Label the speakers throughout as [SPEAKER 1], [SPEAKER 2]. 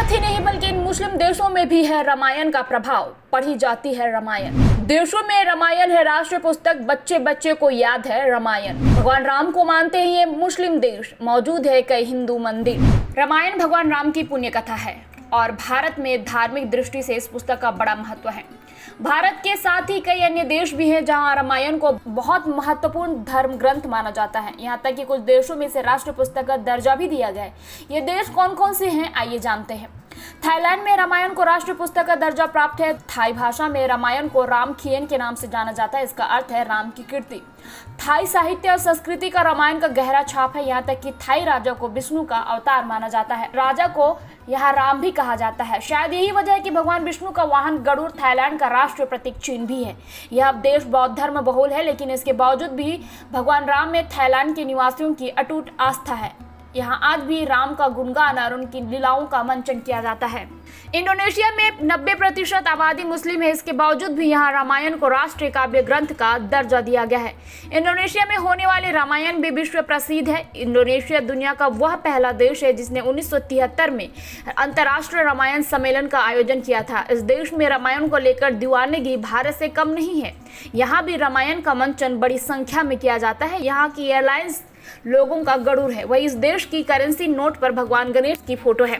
[SPEAKER 1] भारत ही नहीं बल्कि इन मुस्लिम देशों में भी है रामायण का प्रभाव। पढ़ी जाती है रामायण, देशों में रामायण है राष्ट्रीय पुस्तक, बच्चे बच्चे को याद है रामायण। भगवान राम को मानते हैं ये मुस्लिम देश, मौजूद है कई हिंदू मंदिर। रामायण भगवान राम की पुण्य कथा है और भारत में धार्मिक दृष्टि से इस पुस्तक का बड़ा महत्व है। भारत के साथ ही कई अन्य देश भी हैं जहां रामायण को बहुत महत्वपूर्ण धर्म ग्रंथ माना जाता है। यहाँ तक कि कुछ देशों में इसे राष्ट्रीय पुस्तक का दर्जा भी दिया गया है। ये देश कौन कौन से हैं आइए जानते हैं। थाईलैंड में रामायण को राष्ट्रीय पुस्तक का दर्जा प्राप्त है। थाई भाषा में रामायण को राम खियन के नाम से जाना जाता है। इसका अर्थ है राम की कीर्ति। थाई साहित्य और संस्कृति का रामायण का गहरा छाप है। यहाँ तक कि थाई राजा को विष्णु का अवतार माना जाता है। राजा को यहाँ राम भी कहा जाता है। शायद यही वजह है कि भगवान विष्णु का वाहन गरुड़ थाईलैंड का राष्ट्रीय प्रतीक चिन्ह भी है। यह देश बौद्ध धर्म बहुल है, लेकिन इसके बावजूद भी भगवान राम में थाईलैंड के निवासियों की अटूट आस्था है। यहाँ आज भी राम का गुणगान और उनकी लीलाओं का मंचन किया जाता है। इंडोनेशिया में 90% आबादी मुस्लिम है। इसके बावजूद भी यहाँ रामायण को राष्ट्रीय काव्य ग्रंथ का दर्जा दिया गया है। इंडोनेशिया में होने वाले रामायण भी विश्व प्रसिद्ध है। इंडोनेशिया दुनिया का वह पहला देश है जिसने 1973 में अंतर्राष्ट्रीय रामायण सम्मेलन का आयोजन किया था। इस देश में रामायण को लेकर दीवानगी भारत से कम नहीं है। यहाँ भी रामायण का मंचन बड़ी संख्या में किया जाता है। यहाँ की एयरलाइंस लोगों का गरुड़ है। वही इस देश की करेंसी नोट पर भगवान गणेश की फोटो है।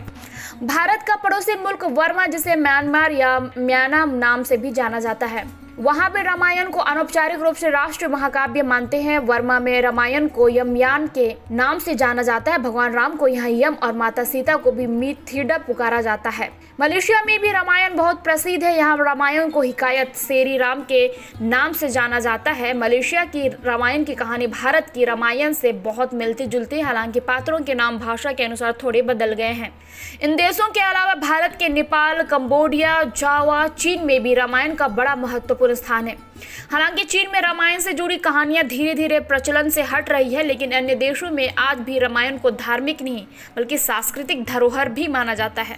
[SPEAKER 1] भारत का पड़ोसी मुल्क वर्मा, जिसे म्यांमार या म्यानमार नाम से भी जाना जाता है, वहां पे रामायण को अनौपचारिक रूप से राष्ट्रीय महाकाव्य मानते हैं। वर्मा में रामायण को यमयान के नाम से जाना जाता है। भगवान राम को यहाँ यम और माता सीता को भी मिथिला पुकारा जाता है। मलेशिया में भी रामायण बहुत प्रसिद्ध है। यहाँ रामायण को हिकायत शेरी राम के नाम से जाना जाता है। मलेशिया की रामायण की कहानी भारत की रामायण से बहुत मिलती जुलती है, हालांकि पात्रों के नाम भाषा के अनुसार थोड़े बदल गए हैं। इन देशों के अलावा भारत के नेपाल, कंबोडिया, जावा, चीन में भी रामायण का बड़ा महत्वपूर्ण स्थान है। हालांकि चीन में रामायण से जुड़ी कहानियां धीरे धीरे प्रचलन से हट रही है, लेकिन अन्य देशों में आज भी रामायण को धार्मिक नहीं बल्कि सांस्कृतिक धरोहर भी माना जाता है।